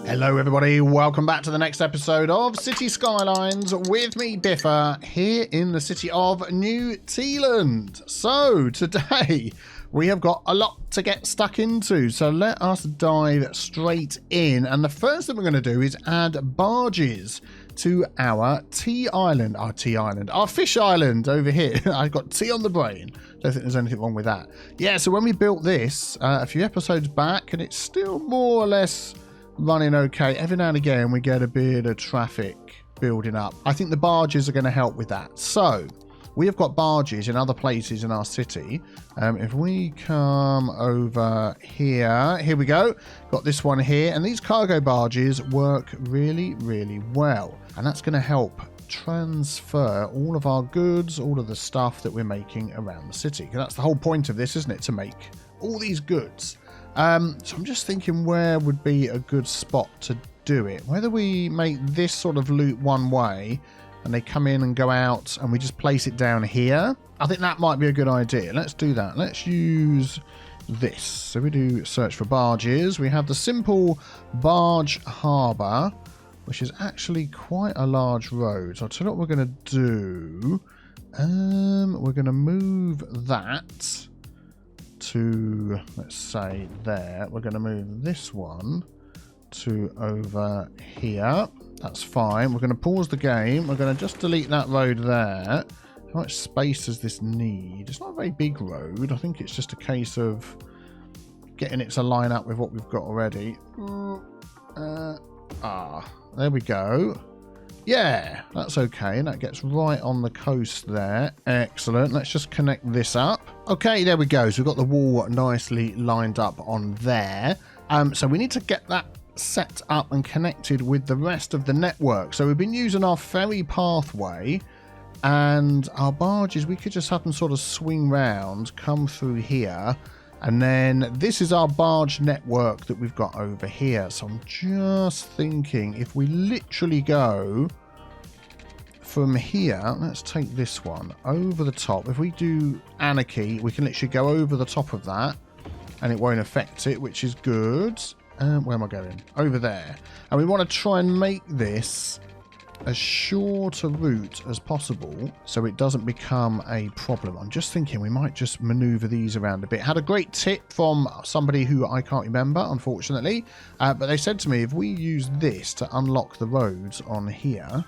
Hello everybody, welcome back to the next episode of Cities Skylines with me, Biffa, here in the city of New Tealand. So today we have got a lot to get stuck into, so let us dive straight in. And the first thing we're going to do is add barges to our our fish island over here. I've got tea on the brain. Don't think there's anything wrong with that. Yeah, so when we built this a few episodes back, and it's still more or less running okay. Every now and again we get a bit of traffic building up. I think the barges are going to help with that. So we have got barges in other places in our city. If we come over here we go. Got this one here, and these cargo barges work really, really well. And that's going to help transfer all of our goods, all of the stuff that we're making around the city. Because that's the whole point of this, isn't it? To make all these goods. So I'm just thinking where would be a good spot to do it. Whether we make this sort of loop one way and they come in and go out and we just place it down here. I think that might be a good idea. Let's do that. Let's use this. So we do search for barges. We have the simple Barge Harbour, which is actually quite a large road. So I'll tell you what we're going to do. We're going to move that to, let's say, there. We're going to move this one to over here. That's fine. We're going to pause the game. We're going to just delete that road there. How much space does this need? It's not a very big road. I think it's just a case of getting it to line up with what we've got already. There we go. Yeah, that's okay. That gets right on the coast there. Excellent. Let's just connect this up. Okay, there we go. So we've got the wall nicely lined up on there. So we need to get that set up and connected with the rest of the network. So we've been using our ferry pathway, and our barges, we could just have them sort of swing round, come through here. And then this is our barge network that we've got over here. So I'm just thinking if we literally go from here, let's take this one over the top. If we do anarchy, we can literally go over the top of that and it won't affect it, which is good. Where am I going? Over there. And we want to try and make this as short a route as possible so it doesn't become a problem. I'm just thinking we might just maneuver these around a bit. Had a great tip from somebody who I can't remember, unfortunately, but they said to me if we use this to unlock the roads on here,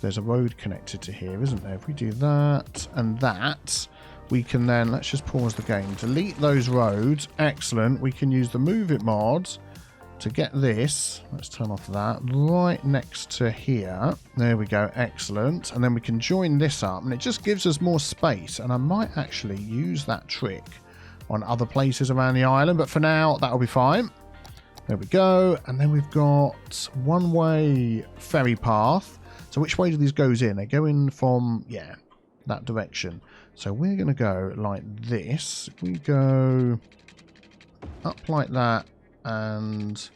there's a road connected to here, isn't there? If we do that and that, we can then, let's just pause the game, delete those roads. Excellent. We can use the move it mods to get this, let's turn off that, right next to here. There we go, excellent. And then we can join this up, and it just gives us more space. And I might actually use that trick on other places around the island, but for now, that'll be fine. There we go. And then we've got one-way ferry path. So which way do these goes in? They go in from, yeah, that direction. So we're going to go like this. If we go up like that, and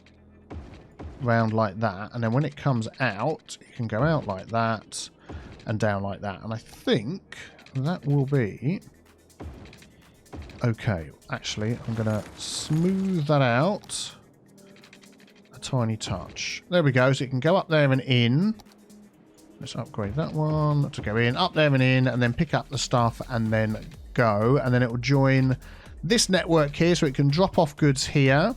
round like that, and then when it comes out it can go out like that and down like that, and I think that will be okay. Actually, I'm gonna smooth that out a tiny touch. There we go. So it can go up there and in. Let's upgrade that one to go in, up there and in, and then pick up the stuff and then go, and then it will join this network here, so it can drop off goods here.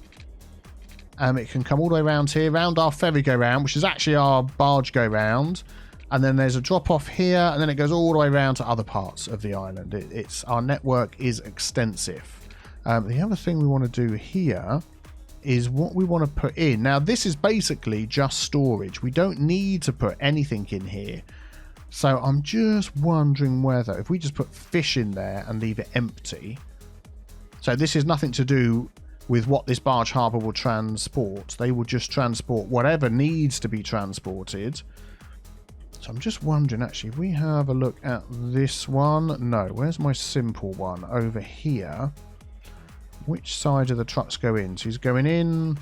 It can come all the way around here, round our ferry go round, which is actually our barge go round. And then there's a drop off here, and then it goes all the way around to other parts of the island. It's our network is extensive. The other thing we want to do here is what we want to put in. Now, this is basically just storage. We don't need to put anything in here. So I'm just wondering whether if we just put fish in there and leave it empty. So this is nothing to do with what this barge harbour will transport. They will just transport whatever needs to be transported. So I'm just wondering, actually, if we have a look at this one. No, where's my simple one? Over here. Which side do the trucks go in? So he's going in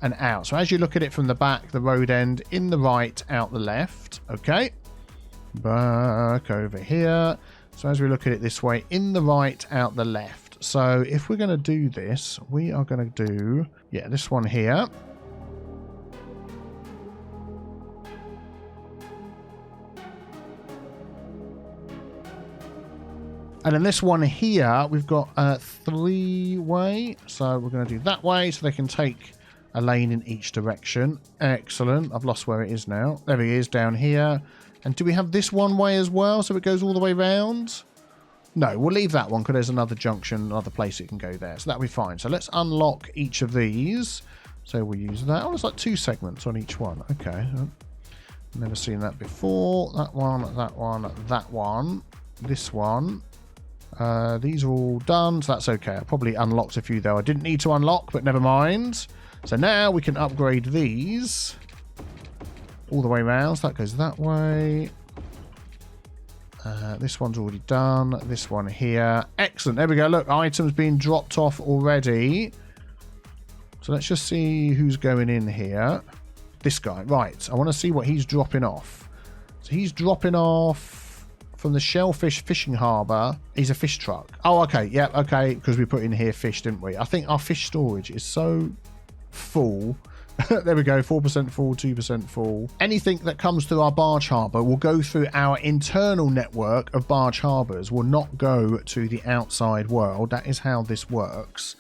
and out. So as you look at it from the back, the road end, in the right, out the left. Okay. Back over here. So as we look at it this way, in the right, out the left. So if we're going to do this, we are going to do, yeah, this one here. And then this one here, we've got a 3-way. So we're going to do that way so they can take a lane in each direction. Excellent. I've lost where it is now. There he is down here. And do we have this one way as well so it goes all the way round? No, we'll leave that one because there's another junction, another place it can go there. So that'll be fine. So let's unlock each of these. So we'll use that. Oh, it's like 2 segments on each one. Okay. Never seen that before. That one, that one, that one. This one. These are all done, so that's okay. I probably unlocked a few though I didn't need to unlock, but never mind. So now we can upgrade these all the way around. So that goes that way. This one's already done. This one here. Excellent. There we go. Look, items being dropped off already. So let's just see who's going in here. This guy. Right. I want to see what he's dropping off. So he's dropping off from the Shellfish Fishing Harbour. He's a fish truck. Oh, okay. Yeah, okay. Because we put in here fish, didn't we? I think our fish storage is so full. There we go. 4% full, 2% full. Anything that comes through our barge harbour will go through our internal network of barge harbours, will not go to the outside world. That is how this works.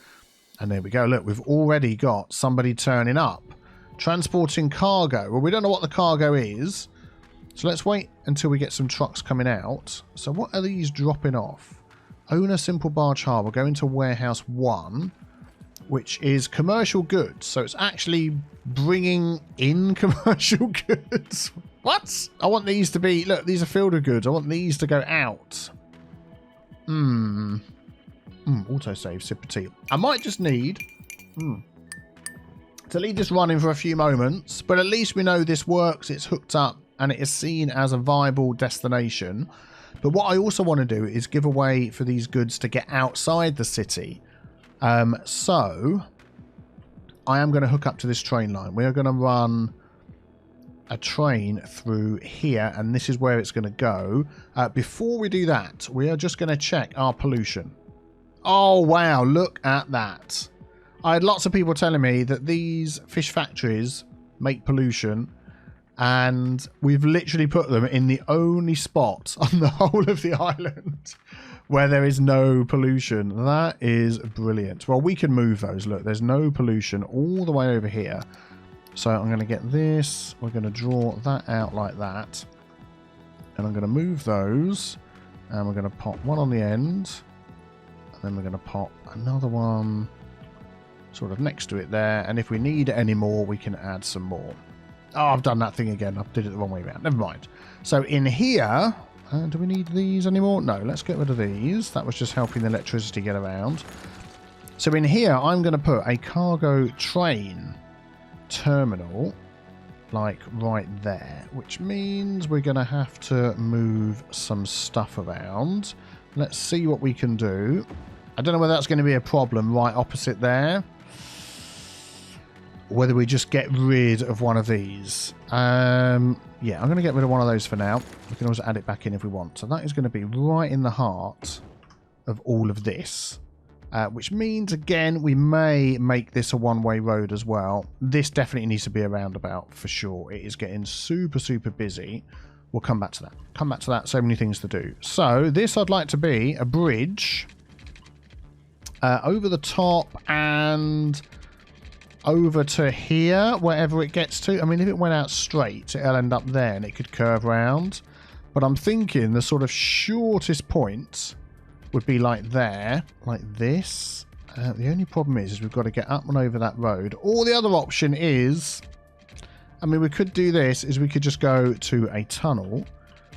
And there we go. Look, we've already got somebody turning up. Transporting cargo. Well, we don't know what the cargo is. So let's wait until we get some trucks coming out. So what are these dropping off? Owner Simple Barge Harbour, go into Warehouse 1, which is commercial goods. So it's actually bringing in commercial goods. What? I want these to be... Look, these are fielder goods. I want these to go out. Autosave, sip of tea. I might just need... to leave this running for a few moments. But at least we know this works. It's hooked up. And it is seen as a viable destination. But what I also want to do is give a way for these goods to get outside the city. So I am going to hook up to this train line. We are going to run a train through here, and this is where it's going to go. Before we do that, we are just going to check our pollution. Oh, wow, look at that. I had lots of people telling me that these fish factories make pollution. And we've literally put them in the only spot on the whole of the island where there is no pollution. That is brilliant. Well, we can move those. Look, there's no pollution all the way over here. So I'm going to get this. We're going to draw that out like that. And I'm going to move those. And we're going to pop one on the end. And then we're going to pop another one sort of next to it there. And if we need any more, we can add some more. Oh, I've done that thing again. I did it the wrong way around. Never mind. So in here, do we need these anymore? No, let's get rid of these. That was just helping the electricity get around. So in here, I'm going to put a cargo train terminal, like right there, which means we're going to have to move some stuff around. Let's see what we can do. I don't know whether that's going to be a problem right opposite there. Whether we just get rid of one of these. Yeah, I'm going to get rid of one of those for now. We can always add it back in if we want. So that is going to be right in the heart of all of this. Which means, again, we may make this a one-way road as well. This definitely needs to be a roundabout for sure. It is getting super, super busy. We'll come back to that. Come back to that. So many things to do. So this I'd like to be a bridge over the top and... over to here, wherever it gets to. I mean, if it went out straight, it'll end up there and it could curve round. But I'm thinking the sort of shortest point would be like there, like this. The only problem is we've got to get up and over that road. Or the other option is, I mean, we could do this, is we could just go to a tunnel,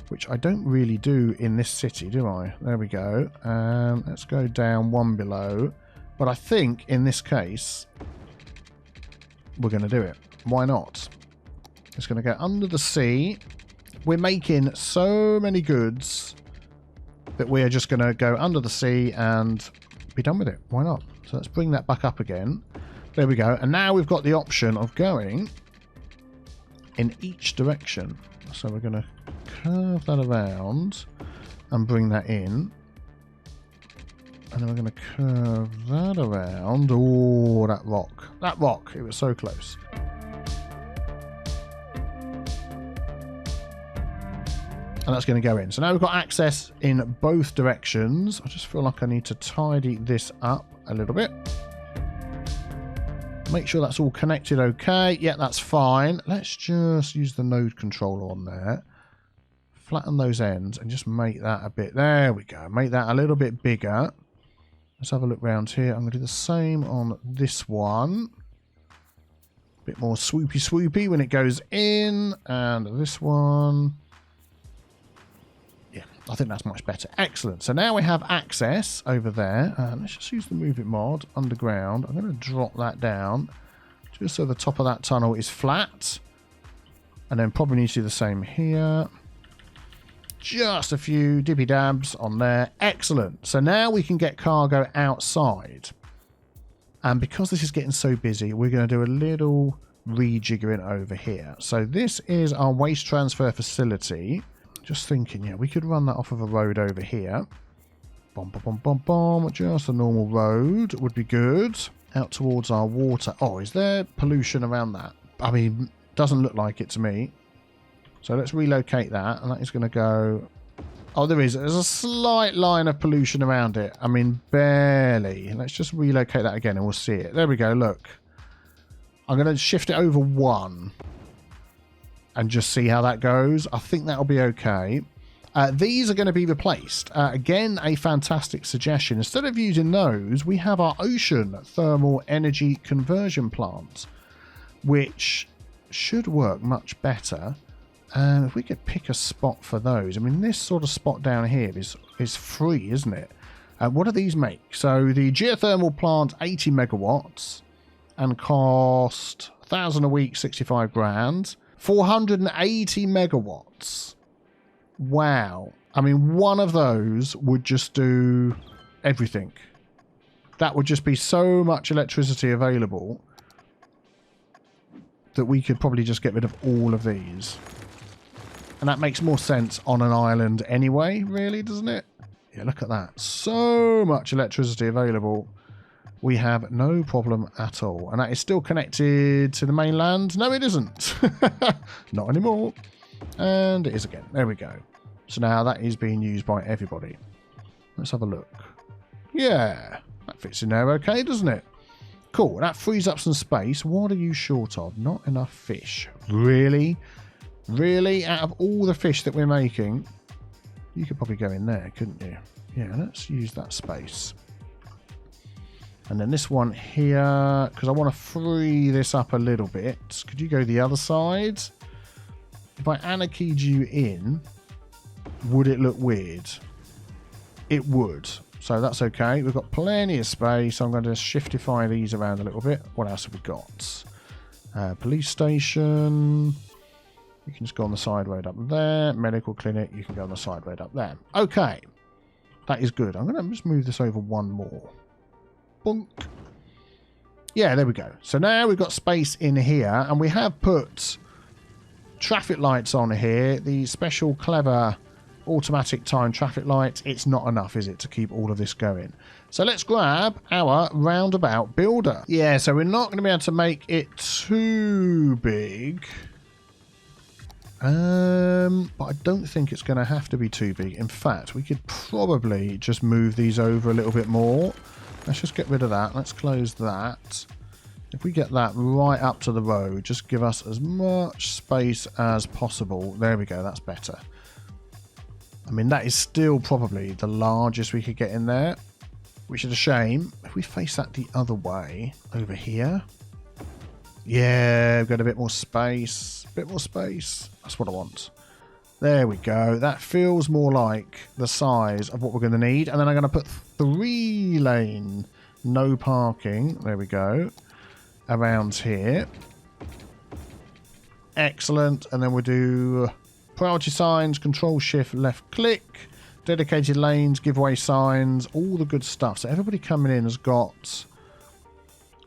which I don't really do in this city, do I? There we go. Let's go down one below. But I think in this case... we're going to do it. Why not? It's going to go under the sea. We're making so many goods that we are just going to go under the sea and be done with it. Why not? So let's bring that back up again. There we go. And now we've got the option of going in each direction. So we're going to curve that around and bring that in. And then we're going to curve that around. Oh, that rock. That rock. It was so close. And that's going to go in. So now we've got access in both directions. I just feel like I need to tidy this up a little bit. Make sure that's all connected okay. Yeah, that's fine. Let's just use the node controller on there. Flatten those ends and just make that a bit... There we go. Make that a little bit bigger. Let's have a look around here. I'm going to do the same on this one. A bit more swoopy when it goes in. And this one... Yeah, I think that's much better. Excellent. So now we have access over there. Let's just use the Move It mod underground. I'm going to drop that down just so the top of that tunnel is flat. And then probably need to do the same here. Just a few dibby dabs on there. Excellent. So now we can get cargo outside. And because this is getting so busy, we're going to do a little rejiggering over here. So this is our waste transfer facility. Just thinking, yeah, we could run that off of a road over here. Bom, bom, bom, bom, bom. Just a normal road would be good. Out towards our water. Oh, is there pollution around that? I mean, doesn't look like it to me. So let's relocate that. And that is going to go... Oh, there is. There's a slight line of pollution around it. I mean, barely. Let's just relocate that again and we'll see it. There we go. Look. I'm going to shift it over 1. And just see how that goes. I think that'll be okay. These are going to be replaced. Again, a fantastic suggestion. Instead of using those, we have our ocean thermal energy conversion plant, which should work much better. If we could pick a spot for those. I mean, this sort of spot down here is free, isn't it? What do these make? So the geothermal plant, 80 megawatts, and cost 1,000 a week, 65 grand. 480 megawatts. Wow. I mean, one of those would just do everything. That would just be so much electricity available that we could probably just get rid of all of these. And that makes more sense on an island anyway, really, doesn't it? Yeah, look at that. So much electricity available. We have no problem at all. And that is still connected to the mainland. No, it isn't. Not anymore. And it is again. There we go. So now that is being used by everybody. Let's have a look. Yeah, that fits in there okay, doesn't it? Cool. That frees up some space. What are you short of? Not enough fish. Really? Really? Out of all the fish that we're making, you could probably go in there, couldn't you? Yeah, let's use that space. And then this one here, because I want to free this up a little bit. Could you go the other side? If I anarchied you in, would it look weird? It would. So that's okay. We've got plenty of space. I'm going to shiftify these around a little bit. What else have we got? Police station. You can just go on the side road up there. Medical clinic. You can go on the side road up there. Okay. That is good. I'm going to just move this over one more. Bonk. Yeah, there we go. So now we've got space in here, and we have put traffic lights on here. The special clever automatic time traffic lights. It's not enough, is it, to keep all of this going? So let's grab our roundabout builder. Yeah, so we're not going to be able to make it too big. But I don't think it's going to have to be too big. In fact, we could probably just move these over a little bit more. Let's just get rid of that. Let's close that. If we get that right up to the road, just give us as much space as possible. There we go. That's better. I mean, that is still probably the largest we could get in there, which is a shame. If we face that the other way, over here. Yeah, we've got a bit more space. A bit more space. That's what I want. There we go. That feels more like the size of what we're going to need. And then I'm going to put 3 lane, no parking. There we go. Around here. Excellent. And then we'll do priority signs, control shift, left click, dedicated lanes, giveaway signs, all the good stuff. So everybody coming in has got...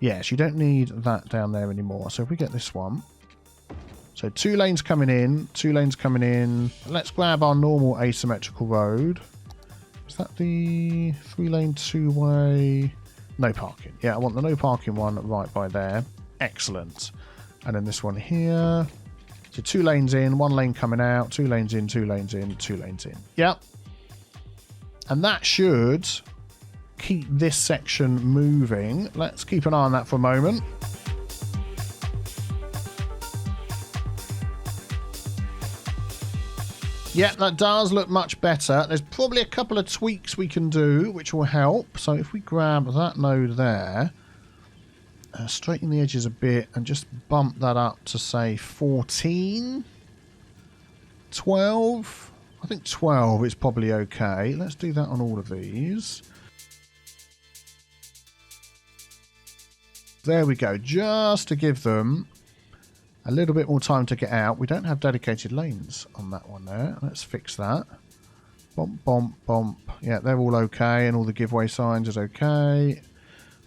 Yes, you don't need that down there anymore. So if we get this one. So 2 lanes coming in, 2 lanes coming in. Let's grab our normal asymmetrical road. Is that the 3-lane 2-way? No parking. Yeah, I want the no parking one right by there. Excellent. And then this one here. So 2 lanes in, 1 lane coming out, 2 lanes in, 2 lanes in, 2 lanes in. Yep. And that should keep this section moving. Let's keep an eye on that for a moment. Yeah, that does look much better. There's probably a couple of tweaks we can do, which will help. So if we grab that node there, straighten the edges a bit and just bump that up to, say, 14? 12? I think 12 is probably okay. Let's do that on all of these. There we go. Just to give them a little bit more time to get out. We don't have dedicated lanes on that one there. Let's fix that. Bump, bump, bump. Yeah, they're all okay, and all the giveaway signs is okay.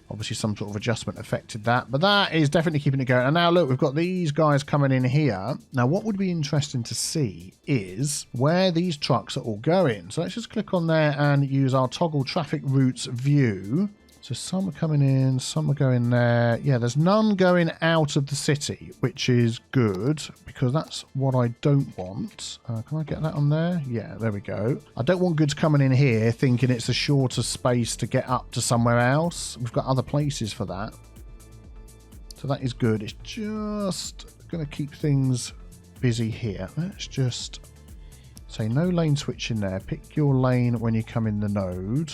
Obviously, some sort of adjustment affected that, but that is definitely keeping it going. And now, look, we've got these guys coming in here. Now, what would be interesting to see is where these trucks are all going. So let's just click on there and use our toggle traffic routes view. So some are coming in, some are going there. Yeah, there's none going out of the city, which is good, because that's what I don't want. Can I get that on there? Yeah, there we go. I don't want goods coming in here thinking it's a shorter space to get up to somewhere else. We've got other places for that. So that is good. It's just going to keep things busy here. Let's just say no lane switch in there. Pick your lane when you come in the node.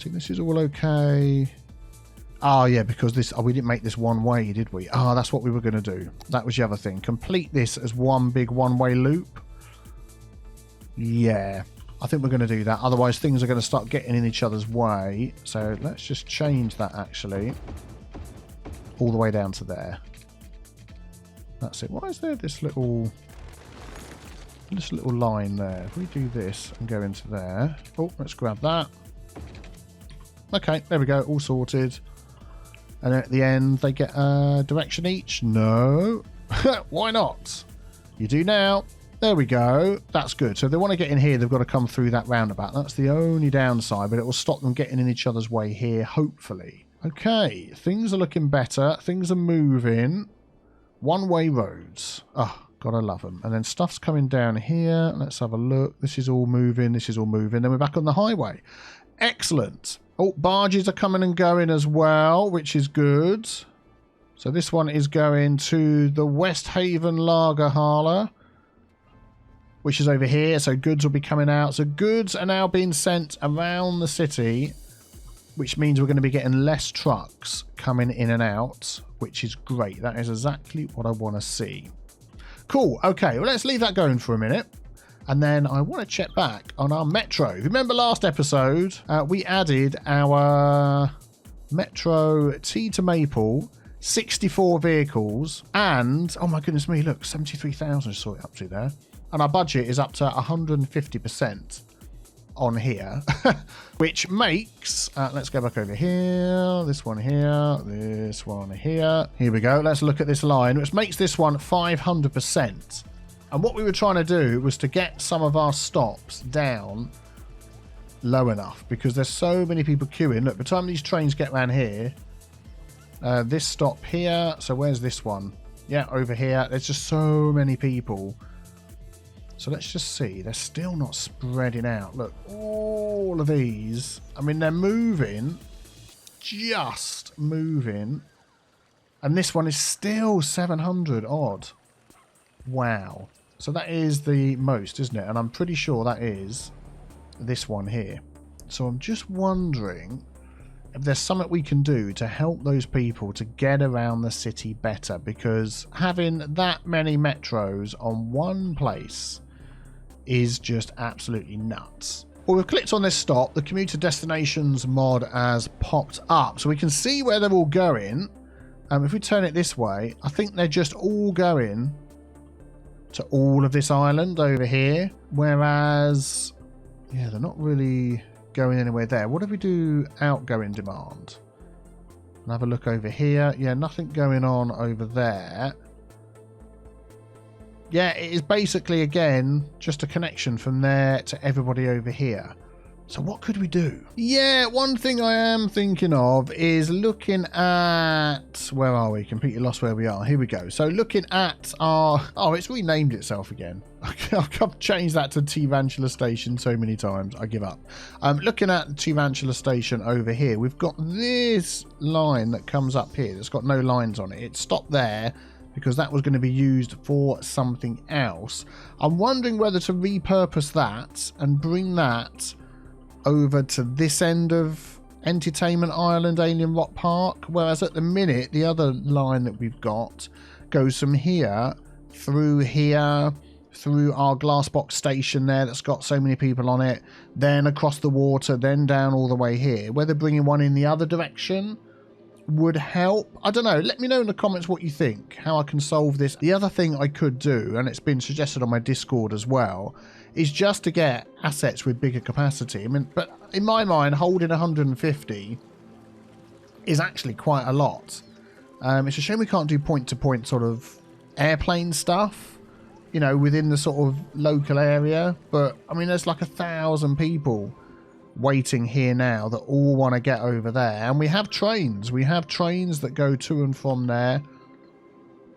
This is all okay. Oh yeah, because this we didn't make this one way, did we? Oh, that's what we were going to do. That was the other thing. Complete this as one big one-way loop. Yeah, I think we're going to do that. Otherwise, things are going to start getting in each other's way. So let's just change that actually all the way down to there. That's it. Why is there this little line there? If we do this and go into there. Oh, let's grab that. Okay, there we go, all sorted. And then at the end, they get a direction each? No. Why not? You do now. There we go. That's good. So if they want to get in here, they've got to come through that roundabout. That's the only downside, but it will stop them getting in each other's way here, hopefully. Okay, things are looking better. Things are moving. One-way roads. Oh, gotta love them. And then stuff's coming down here. Let's have a look. This is all moving. This is all moving. Then we're back on the highway. Excellent. Oh, barges are coming and going as well, which is good. So this one is going to the West Haven Lagerhalle, which is over here. So goods will be coming out. So goods are now being sent around the city, which means we're going to be getting less trucks coming in and out, which is great. That is exactly what I want to see. Cool. Okay, well, let's leave that going for a minute. And then I want to check back on our metro. If you remember last episode, we added our metro T to Maple, 64 vehicles, and, oh my goodness me, look, 73,000 I saw it up to there. And our budget is up to 150% on here, which makes, let's go back over here, this one here, this one here. Here we go. Let's look at this line, which makes this one 500%. And what we were trying to do was to get some of our stops down low enough, because there's so many people queuing. Look, by the time these trains get around here, this stop here, so where's this one? Yeah, over here. There's just so many people. So let's just see. They're still not spreading out. Look, all of these, I mean, they're moving, just moving. And this one is still 700 odd. Wow. So that is the most, isn't it? And I'm pretty sure that is this one here. So I'm just wondering if there's something we can do to help those people to get around the city better, because having that many metros on one place is just absolutely nuts. Well, we've clicked on this stop. The commuter destinations mod has popped up, so we can see where they're all going. If we turn it this way, I think they're just all going to all of this island over here, whereas yeah, they're not really going anywhere there. What if we do outgoing demand and have a look over here? Yeah, nothing going on over there. Yeah, it is basically again just a connection from there to everybody over here. So what could we do? Yeah, one thing I am thinking of is looking at at, where are we? Completely lost where we are. Here we go. So looking at our, oh, it's renamed itself again. I've changed that to Teavantula Station so many times. I give up. Looking at Teavantula Station over here, we've got this line that comes up here. It's got no lines on it. It stopped there because that was going to be used for something else. I'm wondering whether to repurpose that and bring that over to this end of Entertainment Island, Alien Rock Park, whereas at the minute the other line that we've got goes from here through our glass box station there that's got so many people on it, then across the water, then down all the way here. Whether bringing one in the other direction would help, I don't know. Let me know in the comments what you think, how I can solve this. The other thing I could do, and it's been suggested on my Discord as well, is just to get assets with bigger capacity. I mean, but in my mind, holding 150 is actually quite a lot. It's a shame we can't do point-to-point sort of airplane stuff, you know, within the sort of local area. But, I mean, there's like 1,000 people waiting here now that all want to get over there. And we have trains. We have trains that go to and from there.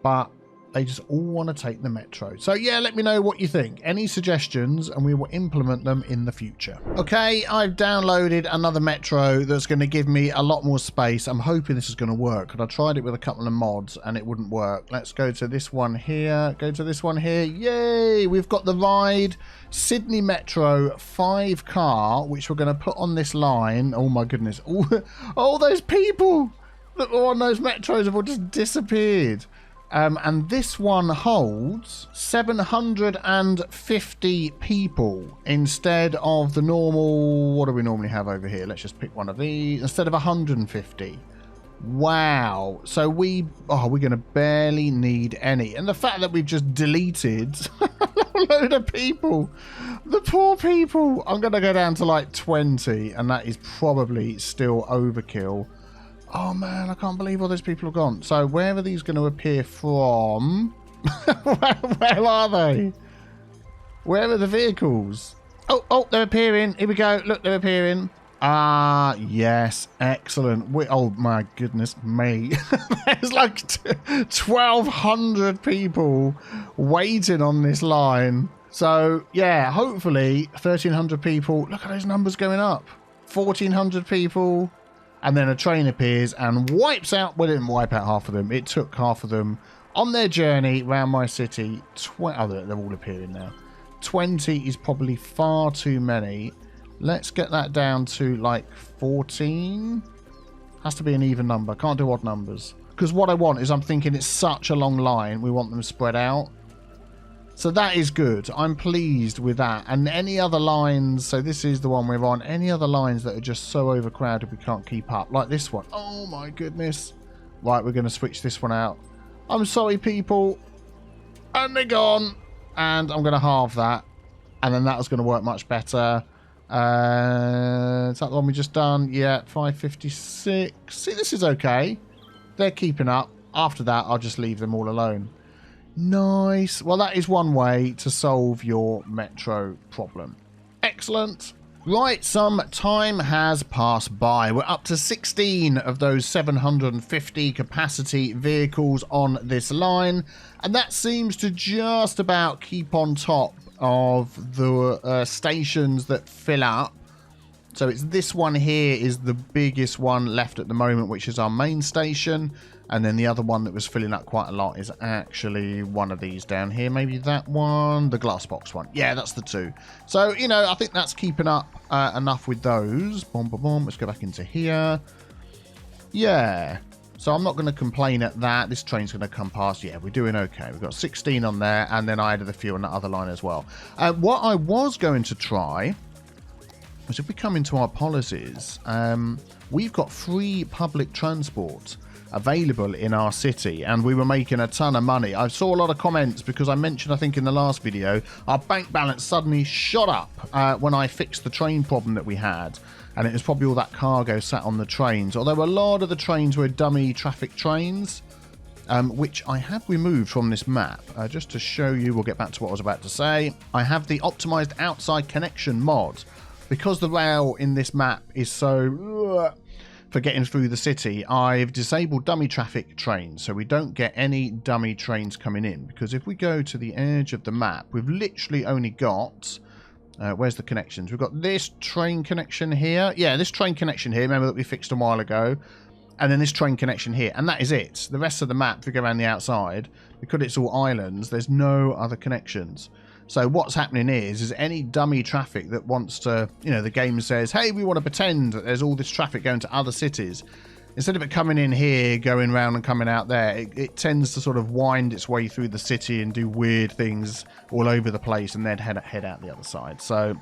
But they just all want to take the metro. So yeah, let me know what you think. Any suggestions and we will implement them in the future. Okay, I've downloaded another metro that's going to give me a lot more space. I'm hoping this is going to work, because I tried it with a couple of mods and it wouldn't work. Let's go to this one here. Go to this one here. Yay! We've got the Ride Sydney Metro 5 car, which we're going to put on this line. Oh my goodness. All those people that were on those metros have all just disappeared. And this one holds 750 people instead of the normal, what do we normally have over here? Let's just pick one of these. Instead of 150. Wow. So we're going to barely need any. And the fact that we've just deleted a load of people, the poor people. I'm going to go down to like 20, and that is probably still overkill. Oh man, I can't believe all those people have gone. So where are these going to appear from? where are they? Where are the vehicles? Oh, they're appearing. Here we go. Look, they're appearing. Ah, yes. Excellent. Oh my goodness me. There's like 1,200 people waiting on this line. So yeah, hopefully 1,300 people. Look at those numbers going up. 1,400 people. And then a train appears and wipes out, well, it didn't wipe out half of them. It took half of them on their journey around my city. Oh, they're all appearing now. 20 is probably far too many. Let's get that down to like 14. Has to be an even number. Can't do odd numbers. Because what I want is, I'm thinking it's such a long line. We want them spread out. So that is good. I'm pleased with that. And any other lines, so this is the one we're on, any other lines that are just so overcrowded we can't keep up, like this one. Oh my goodness. Right, we're going to switch this one out. I'm sorry, people. And they're gone. And I'm going to halve that. And then that was going to work much better. Is that the one we just done? Yeah, 556. See, this is okay. They're keeping up. After that, I'll just leave them all alone. Nice. Well, that is one way to solve your metro problem. Excellent. Right, some time has passed by. We're up to 16 of those 750 capacity vehicles on this line, and that seems to just about keep on top of the stations that fill up. So it's this one here is the biggest one left at the moment, which is our main station. And then the other one that was filling up quite a lot is actually one of these down here. Maybe that one, the glass box one. Yeah, that's the two. So, you know, I think that's keeping up enough with those. Boom, boom, boom. Let's go back into here. Yeah. So I'm not going to complain at that. This train's going to come past. Yeah, we're doing okay. We've got 16 on there. And then I added a few on that other line as well. What I was going to try was, if we come into our policies, we've got free public transport available in our city, and we were making a ton of money. I saw a lot of comments because I mentioned, I think in the last video, our bank balance suddenly shot up when I fixed the train problem that we had, and it was probably all that cargo sat on the trains. Although a lot of the trains were dummy traffic trains, which I have removed from this map. Just to show you, we'll get back to what I was about to say. I have the optimized outside connection mod, because the rail in this map is so for getting through the city, I've disabled dummy traffic trains, so we don't get any dummy trains coming in. Because if we go to the edge of the map, we've literally only got... where's the connections? We've got this train connection here. Yeah, this train connection here. Remember that we fixed a while ago. And then this train connection here. And that is it. The rest of the map, if we go around the outside, because it's all islands, there's no other connections. So what's happening is any dummy traffic that wants to, you know, the game says, hey, we want to pretend that there's all this traffic going to other cities. Instead of it coming in here, going around and coming out there, it tends to sort of wind its way through the city and do weird things all over the place and then head out the other side. So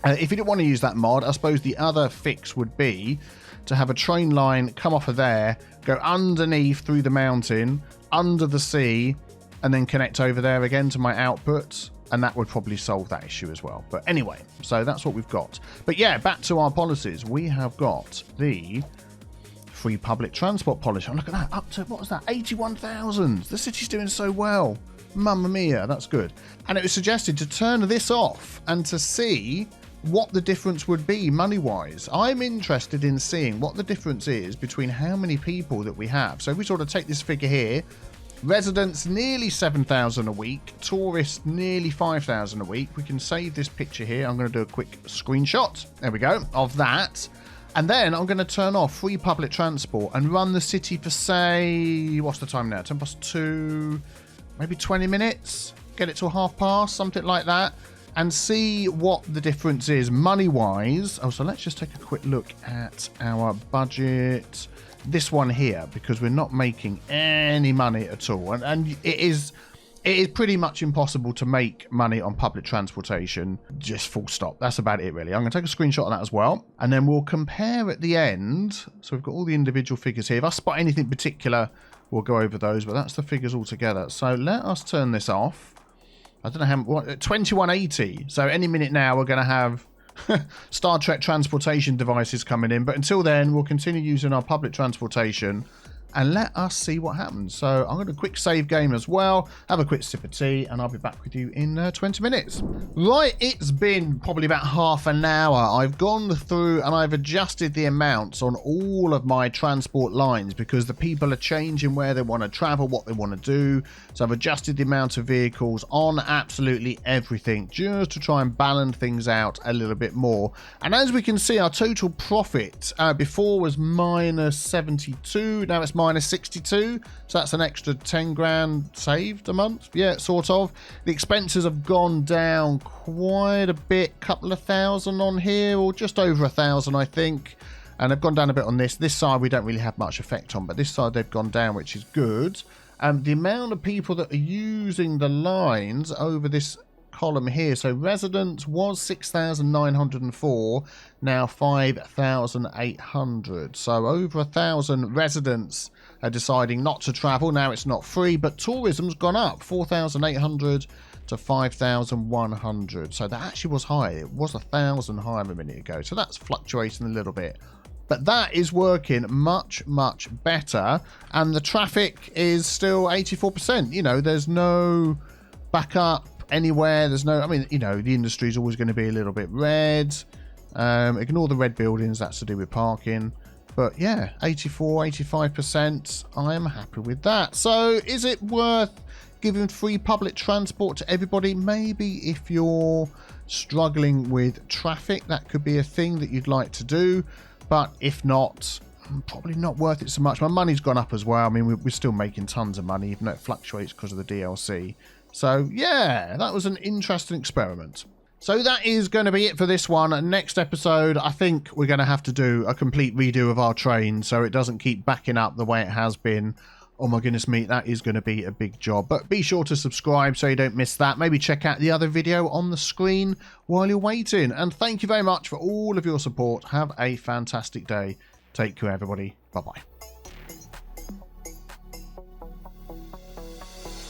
if you didn't want to use that mod, I suppose the other fix would be to have a train line come off of there, go underneath through the mountain, under the sea, and then connect over there again to my output, and that would probably solve that issue as well. But anyway, so that's what we've got. But yeah, back to our policies. We have got the free public transport policy. Oh, look at that, up to, what was that, 81,000. The city's doing so well. Mamma mia, that's good. And it was suggested to turn this off and to see what the difference would be money-wise. I'm interested in seeing what the difference is between how many people that we have. So if we sort of take this figure here, residents nearly 7,000 a week, tourists nearly 5,000 a week. We can save this picture here. I'm going to do a quick screenshot, there we go, of that. And then I'm going to turn off free public transport and run the city for, say, what's the time now? 2:10, maybe 20 minutes? Get it to 1/2 something like that. And see what the difference is money-wise. Oh, so let's just take a quick look at our budget. This one here, because we're not making any money at all. And it is pretty much impossible to make money on public transportation, just full stop. That's about it, really. I'm going to take a screenshot of that as well. And then we'll compare at the end. So we've got all the individual figures here. If I spot anything particular, we'll go over those. But that's the figures all together. So let us turn this off. I don't know how, what, 2180. So any minute now we're going to have Star Trek transportation devices coming in. But until then, we'll continue using our public transportation and let us see what happens. So I'm going to quick save game as well, have a quick sip of tea, and I'll be back with you in 20 minutes. Right, it's been probably about half an hour. I've gone through and I've adjusted the amounts on all of my transport lines because the people are changing where they want to travel, what they want to do. So I've adjusted the amount of vehicles on absolutely everything just to try and balance things out a little bit more. And as we can see, our total profit before was minus 72, now it's minus 62, so that's an extra 10 grand saved a month. Yeah, sort of. The expenses have gone down quite a bit, couple of thousand on here, or just over 1,000 I think, and they've gone down a bit on this side. We don't really have much effect on, but this side they've gone down, which is good. The amount of people that are using the lines over this column here, so residents was 6,904, now 5,800, so over 1,000 residents are deciding not to travel. Now it's not free, but tourism's gone up 4,800 to 5,100, so that actually was high. It was 1,000 higher a minute ago, so that's fluctuating a little bit. But that is working much, much better. And the traffic is still 84%. You know, there's no backup anywhere. There's no, I mean, you know, the industry is always going to be a little bit red. Ignore the red buildings. That's to do with parking. But yeah, 84, 85%. I am happy with that. So is it worth giving free public transport to everybody? Maybe if you're struggling with traffic, that could be a thing that you'd like to do. But if not, probably not worth it so much. My money's gone up as well. I mean, we're still making tons of money, even though it fluctuates because of the DLC. So, yeah, that was an interesting experiment. So that is going to be it for this one. Next episode, I think we're going to have to do a complete redo of our train so it doesn't keep backing up the way it has been. Oh my goodness me, that is going to be a big job. But be sure to subscribe so you don't miss that. Maybe check out the other video on the screen while you're waiting. And thank you very much for all of your support. Have a fantastic day. Take care, everybody. Bye-bye.